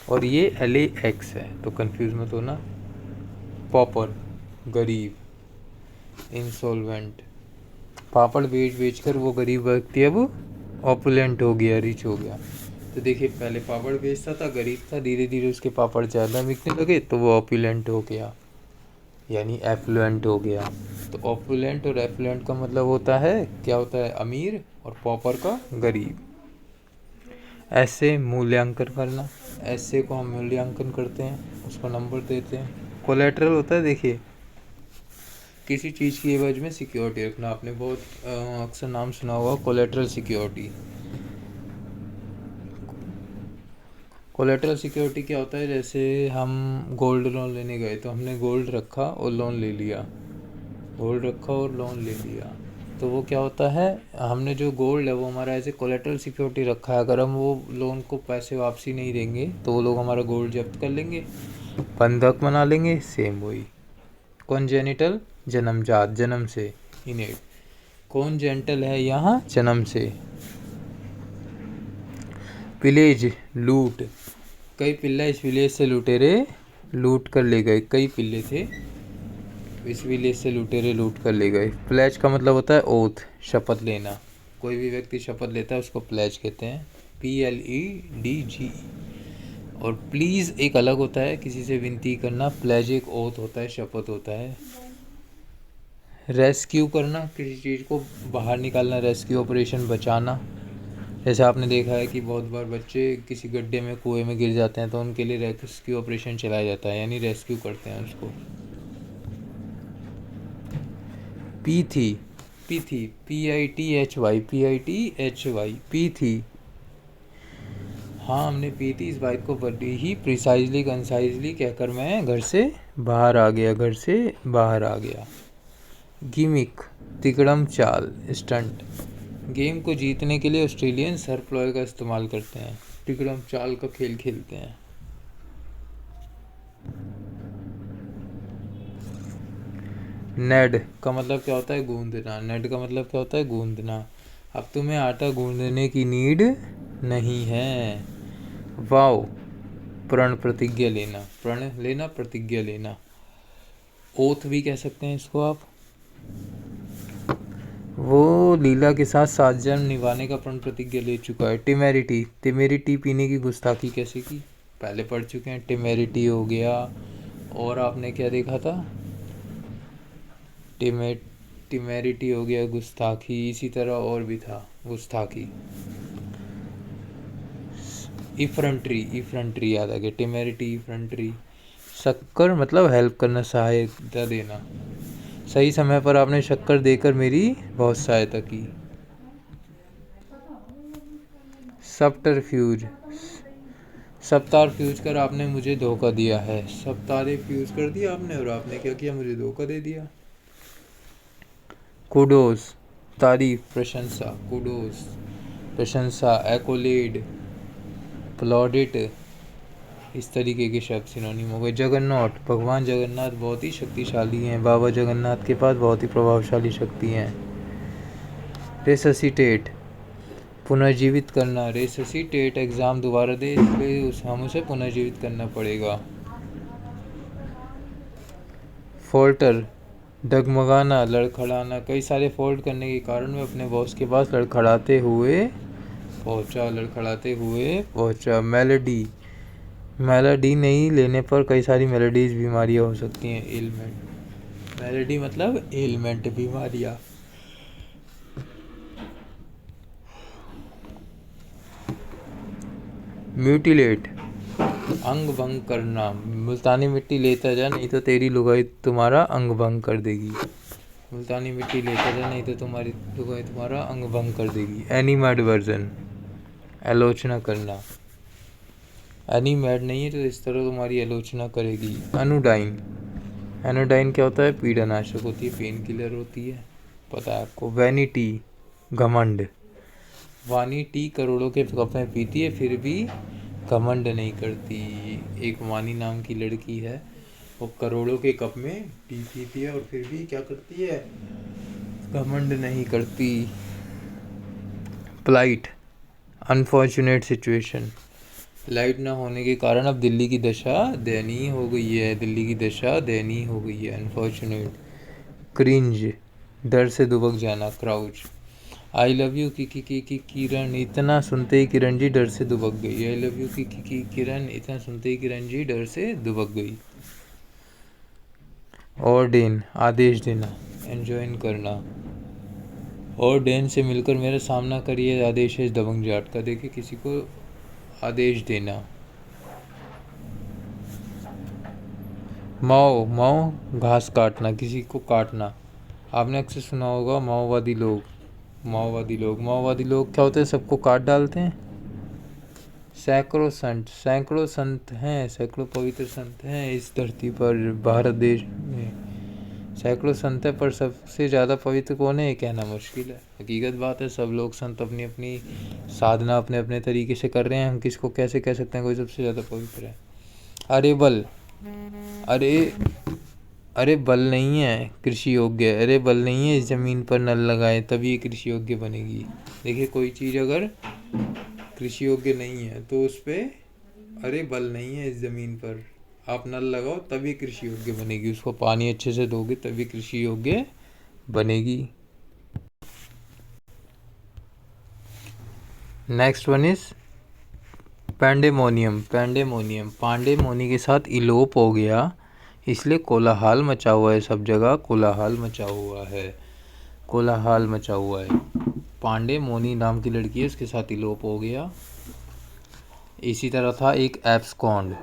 और ये LAX है, तो कंफ्यूज मत होना। पॉपर, गरीब, इंसॉल्वेंट। पापड़ बेच बेच कर वो गरीब व्यक्ति अब ऑपुलेंट हो गया, रिच हो गया। तो देखिए, पहले पापड़ बेचता था, गरीब था, धीरे धीरे उसके पापड़ ज़्यादा बिकने लगे तो वो ऑपुलेंट हो गया, यानी एफ्लुएंट हो गया। तो ऑपुलेंट और एफ्लुएंट का मतलब होता है, क्या होता है, अमीर, और पॉपर का गरीब। ऐसे मूल्यांकन करना, ऐसे को हम मूल्यांकन करते हैं, उसको नंबर देते हैं। कोलेटरल होता है, देखिए, किसी चीज़ की एवज में सिक्योरिटी रखना। आपने बहुत अक्सर नाम सुना होगा, कोलेटरल सिक्योरिटी। कोलेटरल सिक्योरिटी क्या होता है, जैसे हम गोल्ड लोन लेने गए तो हमने गोल्ड रखा और लोन ले लिया, गोल्ड रखा और लोन ले लिया, तो वो क्या होता है, हमने जो गोल्ड है वो हमारा एज ए कोलेटरल सिक्योरिटी रखा है। अगर हम वो लोन को पैसे वापसी नहीं देंगे तो वो लोग हमारा गोल्ड जब्त कर लेंगे, बंधक बना लेंगे। सेम वही। कॉन्जेनिटल, जन्मजात, जन्म से, इनेट। कौन जेंटल है यहाँ, जन्म से। विलेज, लूट। कई पिल्ला इस विलेज से लुटेरे लूट कर ले गए, कई पिल्ले थे इस विलेज से लुटेरे लूट कर ले गए। प्लेज का मतलब होता है ओथ, शपथ लेना। कोई भी व्यक्ति शपथ लेता है उसको प्लेज कहते हैं, PLEDG। और प्लीज़ एक अलग होता है, किसी से विनती करना। प्लेज एक ओथ होता है, शपथ होता है। रेस्क्यू करना, किसी चीज़ को बाहर निकालना, रेस्क्यू ऑपरेशन, बचाना। जैसे आपने देखा है कि बहुत बार बच्चे किसी गड्ढे में, कुएं में गिर जाते हैं तो उनके लिए रेस्क्यू ऑपरेशन चलाया जाता है, यानी रेस्क्यू करते हैं उसको। पीथी, पीथी, PITHY, PITHY, पीथी। हाँ, हमने पी थी, इस बाइक को बड़ी ही प्रिसाइजली, कंसाइजली कहकर मैं घर से बाहर आ गया, घर से बाहर आ गया। गिमिक, तिकड़म चाल, स्टंट। गेम को जीतने के लिए ऑस्ट्रेलियंस हर प्लॉय का इस्तेमाल करते हैं, तिकड़म चाल का खेल खेलते हैं। नेड का मतलब क्या होता है, गूंदना। नेड का मतलब क्या होता है, गूंदना। अब तुम्हें आटा गूंदने की नीड नहीं है। वाओ, प्रण, प्रतिज्ञा लेना, प्रण लेना, प्रतिज्ञा लेना। ओथ भी कह सकते हैं इसको आप। वो लीला के साथ 7 जन्म निभाने का प्रण प्रतिज्ञा ले चुका है। टिमेरिटी, टिमेरिटी पीने की गुस्ताखी कैसे की, पहले पढ़ चुके हैं। टिमेरिटी हो गया, और आपने क्या देखा था, टिमेरिटी हो गया, गुस्ताखी, इसी तरह और भी था गुस्ताखी। इफ्रंट्री, इफ्रंट्री याद आ गया, टिमेरिटी, इफ्रंट्री। शक्कर मतलब हेल्प करना, सहायता देना। सही समय पर आपने शक्कर देकर मेरी बहुत सहायता की। सब्टरफ्यूज, सप्तार फ्यूज कर आपने मुझे धोखा दिया है। सप्तारे फ्यूज कर दिया आपने और आपने क्या किया, मुझे धोखा दे दिया। कुडोस, तारीफ, प्रशंसा। कुडोस, प्रशंसा। एकोलेड, प्लॉडिट, इस तरीके के शब्द सिनोनिम हो गए। जगन्नाथ, भगवान जगन्नाथ बहुत ही शक्तिशाली हैं, बाबा जगन्नाथ के पास बहुत ही प्रभावशाली शक्ति हैं। रेससिटेट, पुनर्जीवित करना, रेससिटेट, एग्ज़ाम दोबारा दे, इसलिए हम उसे पुनर्जीवित करना पड़ेगा। फोल्टर, डगमगाना, लड़खड़ाना। कई सारे फोल्ड करने के कारण मैं अपने बॉस के पास लड़खड़ाते हुए पहुंचा। मेलोडी, मेलोडी नहीं लेने पर कई सारी मेलोडीज बीमारियां हो सकती हैं। एलिमेंट, मेलोडी मतलब एलिमेंट, बीमारियां। म्यूटिलेट, अंग भंग करना। मुल्तानी मिट्टी लेता जा, नहीं तो तेरी लुगाई तुम्हारा अंग भंग कर देगी। मुल्तानी मिट्टी लेता जा, नहीं तो तुम्हारी लुगाई तुम्हारा अंग भंग कर देगी। एनीमेड वर्जन, आलोचना करना। एनीमेड नहीं है तो इस तरह तुम्हारी आलोचना करेगी। अनुडाइन, एनोडाइन क्या होता है? पीड़ानाशक होती है, पेन किलर होती है, पता है आपको। वैनिटी, घमंड। वानी टी करोड़ों के कप में पीती है फिर भी घमंड नहीं करती। एक वानी नाम की लड़की है, वो करोड़ों के कप में टी पीती है और फिर भी क्या करती है? घमंड नहीं करती। Plight, unfortunate situation. लाइट ना होने के कारण अब दिल्ली की दशा दयनीय हो गई है। दिल्ली की दशा दयनीय हो गई है, अनफॉर्चुनेट। क्रिंज, डर से दुबक जाना, क्राउच। आई लव यू की किरण, इतना सुनते ही किरण जी डर से दुबक गई। आई लव यू की किरण, इतना सुनते ही किरण जी डर से दुबक गई। ऑर्डेन, आदेश देना, एंजॉइन करना। ऑर्डेन से मिलकर मेरा सामना करिए, आदेश है दबंग जाट का। देखिए किसी को आदेश देना। माओ, माओ घास काटना, किसी को काटना। आपने अक्सर सुना होगा माओवादी लोग, माओवादी लोग। माओवादी लोग क्या होते हैं? सबको काट डालते हैं। सैकड़ों संत, सैकड़ों संत हैं, सैकड़ों पवित्र संत हैं इस धरती पर, भारत देश में सैकड़ों संत है, पर सबसे ज़्यादा पवित्र कौन है ये कहना मुश्किल है। हकीकत बात है, सब लोग संत अपनी अपनी साधना अपने अपने तरीके से कर रहे हैं। हम किसको कैसे कह सकते हैं कोई सबसे ज़्यादा पवित्र है? अरे बल, अरे बल नहीं है कृषि योग्य, अरे बल नहीं है इस ज़मीन पर नल लगाए तभी ये कृषि योग्य बनेगी। देखिए कोई चीज़ अगर कृषि योग्य नहीं है तो उस पर अरे बल नहीं है इस ज़मीन पर, आप नल लगाओ तभी कृषि योग्य बनेगी। उसको पानी अच्छे से दोगे तभी कृषि योग्य बनेगी। Next one is pandemonium. Pandemonium, पांडेमोनी के साथ इलोप हो गया, इसलिए कोलाहल मचा हुआ है सब जगह। कोलाहल मचा हुआ है, कोलाहल मचा हुआ है। पांडेमोनी नाम की लड़की है, उसके साथ इलोप हो गया। इसी तरह था एक एब्सकॉन्ड,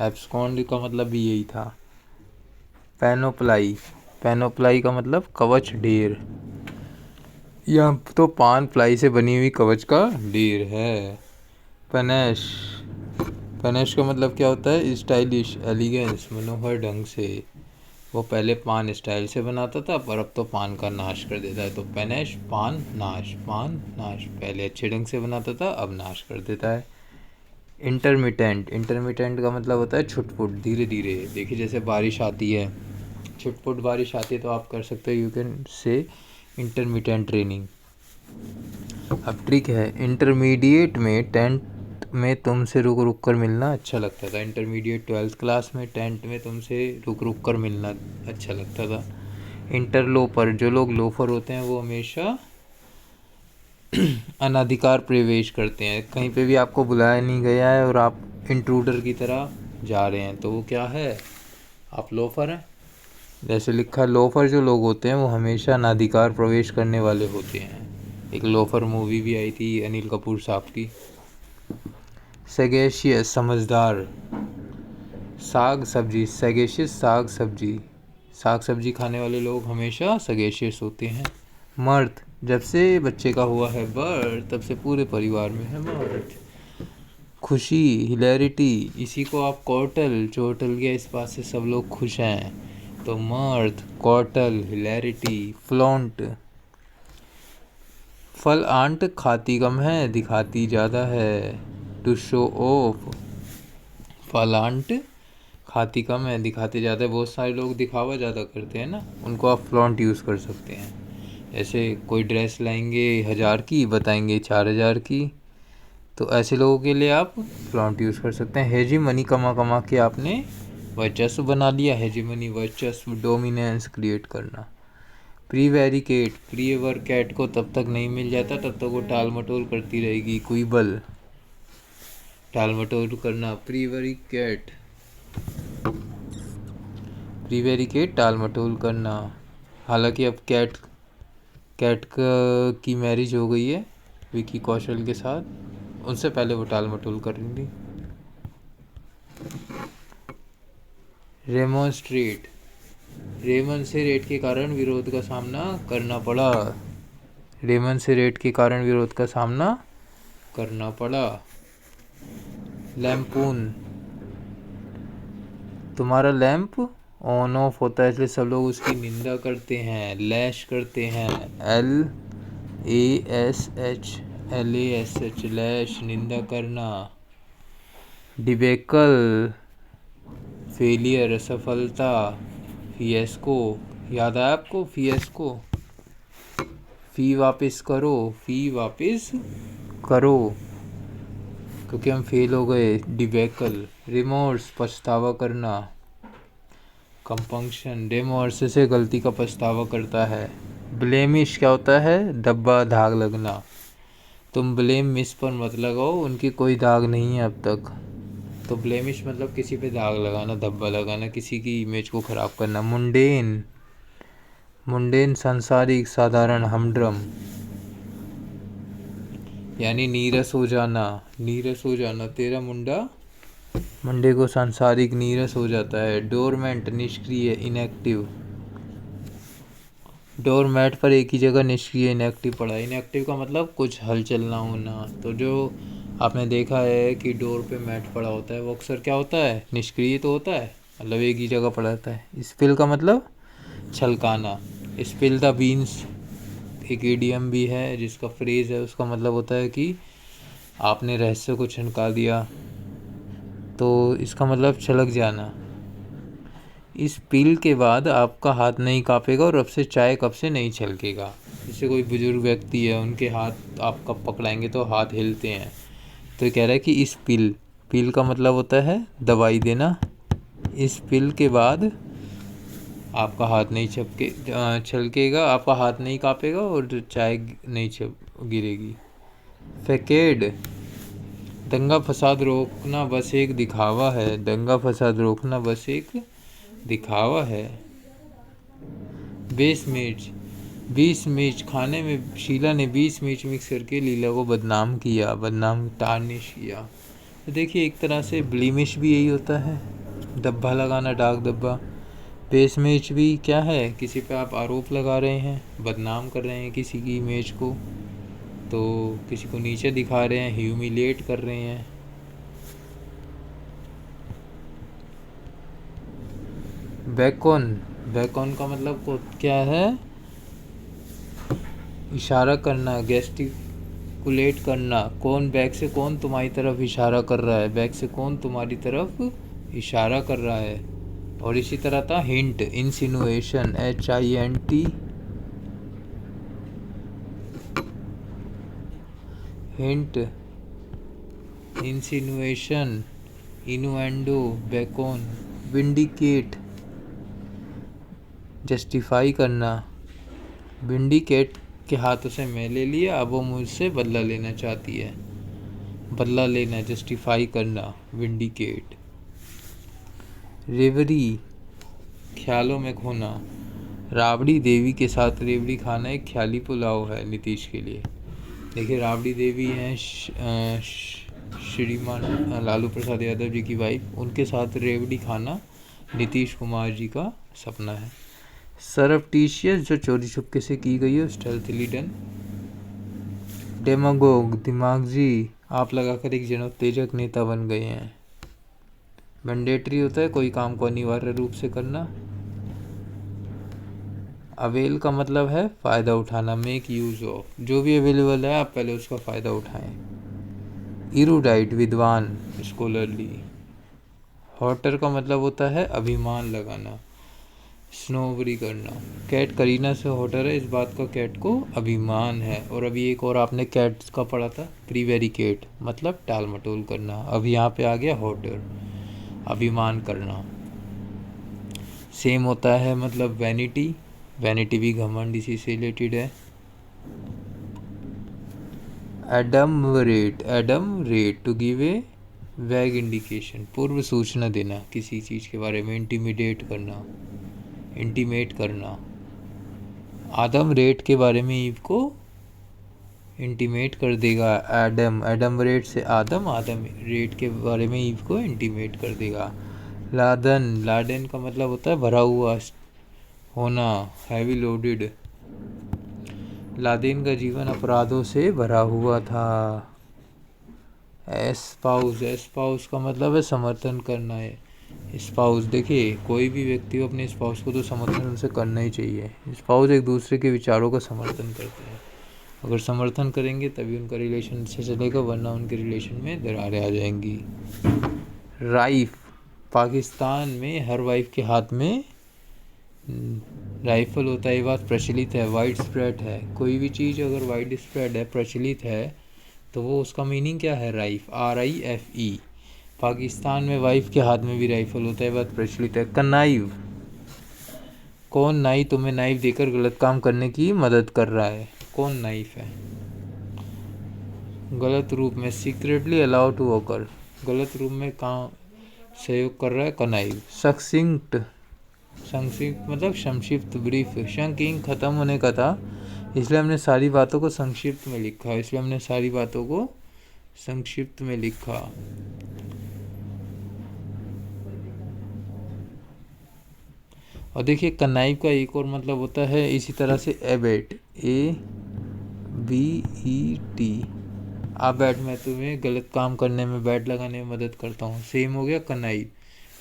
एब्सकॉन्ड का मतलब भी यही था। पैनोप्लाई, पैनोप्लाई का मतलब कवच ढेर। यह तो पान प्लाई से बनी हुई कवच का ढेर है। पनेश, पनेश का मतलब क्या होता है? स्टाइलिश, एलिगेंस, मनोहर ढंग से। वो पहले पान स्टाइल से बनाता था पर अब तो पान का नाश कर देता है। तो पनेश, पान, नाश, पान नाश। पहले अच्छे ढंग से बनाता था, अब नाश कर देता है। इंटरमिटेंट, इंटरमिटेंट का मतलब होता है छुटपुट, धीरे धीरे। देखिए जैसे बारिश आती है, छुटपुट बारिश आती है तो आप कर सकते हो, you can say intermittent raining. अब ट्रिक है, इंटरमीडिएट में टेंथ में तुमसे रुक रुक कर मिलना अच्छा लगता था। इंटरमीडिएट 12th क्लास में टेंथ में तुमसे रुक रुक कर मिलना अच्छा लगता था। इंटरलोपर, जो लोग लोफर होते हैं वो हमेशा अनाधिकार प्रवेश करते हैं। कहीं पे भी आपको बुलाया नहीं गया है और आप इंट्रूडर की तरह जा रहे हैं तो वो क्या है? आप लोफर हैं। जैसे लिखा है, लोफर जो लोग होते हैं वो हमेशा अनाधिकार प्रवेश करने वाले होते हैं। एक लोफर मूवी भी आई थी अनिल कपूर साहब की। सगेशियस, समझदार। साग सब्जी, सगेशियस, साग सब्जी। साग सब्जी खाने वाले लोग हमेशा सगेशियस होते हैं। मर्द, जब से बच्चे का हुआ है बर्थ तब से पूरे परिवार में है मर्द। खुशी, हिलैरिटी, इसी को आप कॉटल, चोटल गया इस बात से सब लोग खुश हैं तो मर्द, कॉटल, हिलैरिटी। फ्लॉन्ट, फल आंट, खाती कम है दिखाती ज़्यादा है। टू शो ऑफ, फल आंट खाती कम है दिखाते ज़्यादा है। बहुत सारे लोग दिखावा ज़्यादा करते हैं ना, उनको आप फ्लॉन्ट यूज़ कर सकते हैं। ऐसे कोई ड्रेस लाएंगे 1000 की, बताएंगे 4000 की, तो ऐसे लोगों के लिए आप फ्लॉन्ट यूज़ कर सकते हैं। हेजीमनी कमा कमा के आपने वर्चस्व बना लिया। हेजीमनी वर्चस्व, डोमिनेंस क्रिएट करना। प्रीवैरिकेट, प्रीवर कैट को तब तक नहीं मिल जाता तब तक वो टाल मटोल करती रहेगी। क्वीबल, टाल मटोल करना। प्रीवैरिकेट, प्रीवैरिकेट टाल मटोल करना। हालांकि अब कैट की मैरिज हो गई है विकी कौशल के साथ, उनसे पहले वो टाल मटोल कर रही थी। रेमोन्स्ट्रेट, रेमन से रेट के कारण विरोध का सामना करना पड़ा। रेमन से रेट के कारण विरोध का सामना करना पड़ा। लैम्पून, तुम्हारा लैंप ऑन ऑफ होता है इसलिए सब लोग उसकी निंदा करते हैं, लैश करते हैं। LASH, लैश, निंदा करना। डिबेकल, फेलियर, असफलता। फिएस्को, याद आया आपको फिएस्को? फी वापस करो, फी वापस करो, क्योंकि हम फेल हो गए। डिबेकल। रिमोर्स, पछतावा करना। कंपंक्शन, रिमोर्स से गलती का पछतावा करता है। ब्लेमिश क्या होता है? धब्बा, दाग लगना। तुम ब्लेम मिस पर मत लगाओ, उनकी कोई दाग नहीं है अब तक। तो ब्लेमिश मतलब किसी पे दाग लगाना, धब्बा लगाना, किसी की इमेज को ख़राब करना। मुंडेन, मुंडेन सांसारिक, साधारण, हमड्रम, यानी नीरस हो जाना। नीरस हो जाना, तेरा मंडे को सांसारिक नीरस हो जाता है। डोरमेंट, निष्क्रिय, इनएक्टिव। डोरमैट पर एक ही जगह निष्क्रिय, इनएक्टिव पड़ा। इनएक्टिव का मतलब कुछ हलचल ना होना। तो जो आपने देखा है कि डोर पे मैट पड़ा होता है वो अक्सर क्या होता है? निष्क्रिय तो होता है, मतलब एक ही जगह पड़ा रहता है। स्पिल का मतलब छलकाना। स्पिल द बीन्स एक इडियम भी है जिसका फ्रेज है, उसका मतलब होता है कि आपने रहस्य को छनका दिया, तो इसका मतलब छलक जाना। इस पील के बाद आपका हाथ नहीं कांपेगा और अब से चाय कप से नहीं छलकेगा। जैसे कोई बुजुर्ग व्यक्ति है, उनके हाथ आप कप पकड़ाएंगे तो हाथ हिलते हैं, तो ये कह रहा है कि इस पील का मतलब होता है दवाई देना। इस पील के बाद आपका हाथ नहीं छलकेगा, आपका हाथ नहीं कांपेगा और चाय नहीं गिरेगी। फैकेड, दंगा फसाद रोकना बस एक दिखावा है। दंगा फसाद रोकना बस एक दिखावा है। बेस मिर्च, 20 मिर्च खाने में शीला ने 20 मिर्च मिक्स करके लीला को बदनाम किया, बदनाम टार्निश किया। तो देखिए एक तरह से ब्लीमिश भी यही होता है, धब्बा लगाना, दाग धब्बा। बेस मिर्च भी क्या है? किसी पे आप आरोप लगा रहे हैं, बदनाम कर रहे हैं किसी की इमेज को, तो किसी को नीचे दिखा रहे हैं, ह्यूमिलेट कर रहे हैं। बैकॉन, बैकॉन का मतलब क्या है? इशारा करना, गेस्टिकुलेट करना। कौन बैक से कौन तुम्हारी तरफ इशारा कर रहा है? बैक से कौन तुम्हारी तरफ इशारा कर रहा है? और इसी तरह था hint, insinuation, HINT, hint, insinuation, innuendo, beckon. Vindicate, justify करना। विंडिकेट के हाथों से मैं ले लिया, अब वो मुझसे बदला लेना चाहती है। बदला लेना, जस्टिफाई करना, विंडिकेट। रेवरी, ख्यालों में खोना। राबड़ी देवी के साथ रेवड़ी खाना एक ख्याली पुलाव है नीतीश के लिए। देखिए राबड़ी देवी हैं श्रीमान लालू प्रसाद यादव जी की वाइफ, उनके साथ रेवड़ी खाना नीतीश कुमार जी का सपना है। सरप्टिशियस, जो चोरी छुपके से की गई है, स्टेल्थीली डन। डेमागोग, दिमागजी, आप लगाकर एक जनोत्तेजक नेता बन गए हैं। मैंडेटरी होता है कोई काम को अनिवार्य रूप से करना। अवेल का मतलब है फ़ायदा उठाना, मेक यूज़ ऑफ, जो भी अवेलेबल है आप पहले उसका फ़ायदा उठाएं। इरूडाइट, विद्वान, स्कॉलरली। हॉटर का मतलब होता है अभिमान लगाना। स्नोबरी करना। कैट करीना से हॉटर है, इस बात का कैट को अभिमान है। और अभी एक और आपने कैट का पढ़ा था, प्रीवेरिकेट मतलब टाल मटोल करना। अब यहाँ पे आ गया हॉटर, अभिमान करना। सेम होता है मतलब वैनिटी, वैनिटी भी घमंड इसी से रिलेटेड है। Adumbrate to give a vague indication, पूर्व सूचना देना किसी चीज़ के बारे में। इंटीमेट करना। आदम रेट के बारे में ईव को इंटीमेट कर देगा। एडम रेट से आदम रेट के बारे में ईव को इंटीमेट कर देगा। लादेन का मतलब होता है भरा हुआ होना, हैवी लोडेड। लादेन का जीवन अपराधों से भरा हुआ था। एस्पाउस का मतलब है समर्थन करना है। स्पाउस, देखिए कोई भी व्यक्ति हो अपने स्पाउस को तो समर्थन उनसे करना ही चाहिए। स्पाउस एक दूसरे के विचारों का समर्थन करते हैं। अगर समर्थन करेंगे तभी उनका रिलेशन से चलेगा, वरना उनके रिलेशन में दरारें आ जाएंगी। राइफ, पाकिस्तान में हर वाइफ के हाथ में राइफल होता है, ये बात प्रचलित है, वाइड स्प्रेड है। कोई भी चीज़ अगर वाइड स्प्रेड है, प्रचलित है, तो वो उसका मीनिंग क्या है, राइफ, RIFE। पाकिस्तान में वाइफ के हाथ में भी राइफल होता है, बात प्रचलित है। कनाइव, कौन नाई तुम्हें नाइफ देकर गलत काम करने की मदद कर रहा है, कौन नाइफ है। गलत रूप में, सीक्रेटली अलाउ टू ऑकर, गलत रूप में काम सहयोग कर रहा है, कनाइव। संक्षिप्त मतलब संक्षिप्त, ब्रीफ। शंकिंग खत्म होने का था, इसलिए हमने सारी बातों को संक्षिप्त में लिखा। और देखिए कनाइव का एक और मतलब होता है इसी तरह से एबेट, ABET। बैट, मैं तुम्हें गलत काम करने में, बैट लगाने में मदद करता हूँ। सेम हो गया कनाइव,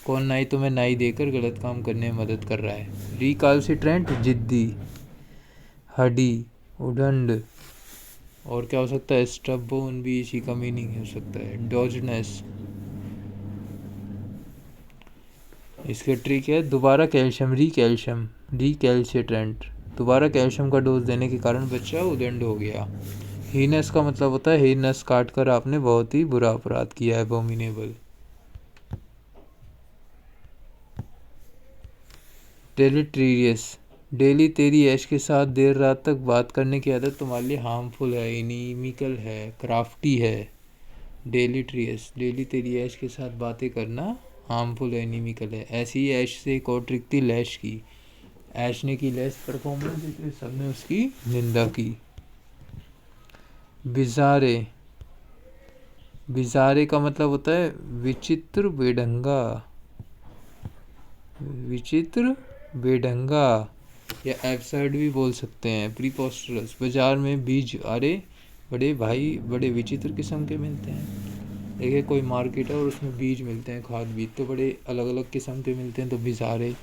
कौन नाई तुम्हें नाई देकर गलत काम करने में मदद कर रहा है। रिकाल्सिट्रेंट, जिद्दी। हडी, उदंड। और क्या हो सकता है, स्टबबोन भी इसी का मीनिंग हो सकता है। डॉजनेस, इसका ट्रिक है दोबारा कैल्शियम, रिकैल्सिट्रेंट, दोबारा कैल्शियम का डोज देने के कारण बच्चा उदंड हो गया। हीनस का मतलब होता है हीनस, काट कर आपने बहुत ही बुरा अपराध किया है, एबोमिनेबल। डेलिट्रीरियस, डेली तेरी ऐश के साथ देर रात तक बात करने की आदत तुम्हारे लिए हार्मफुल है, इनिमिकल है, क्राफ्टी है। डेलिट्रियस, डेली तेरी ऐश के साथ बातें करना हार्मफुल है, इनिमिकल है। ऐसी ही ऐश से एक और ट्रिक थी, लैश की। ऐश ने की लैश परफॉर्मेंस, इसलिए सबने उसकी निंदा की। बिजारे, बिजारे का मतलब होता है विचित्र, बेढंगा या एब्सर्ड भी बोल सकते हैं। प्रीपोस्टरस, बाजार में बीज, अरे बड़े भाई बड़े विचित्र किस्म के मिलते हैं। देखिए कोई मार्केट है और उसमें बीज मिलते हैं, खाद बीज, तो बड़े अलग अलग किस्म के मिलते हैं, तो बिजारे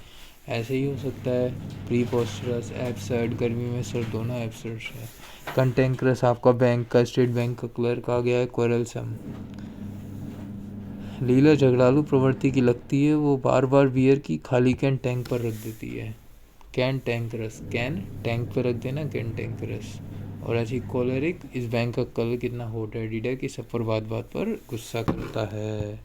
ऐसे ही हो सकता है। प्रीपोस्टरस, एब्सर्ड, गर्मी में सर्द होना एब्सर्ड है। कंटेंक्रस, आपका बैंक का, स्टेट बैंक का क्लर्क आ गया है, क्वेरलसम। लीला झगड़ालू प्रवृत्ति की लगती है, वो बार बार बियर की खाली कैन टैंक पर रख देती है। कैन टैंकरस, कैन टैंक पर रख देना, कैन टैंकरस। और ऐसी कोलेरिक, इस बैंक का कलर कितना हॉट है, डिडा कि सब पर बात बात पर गुस्सा करता है।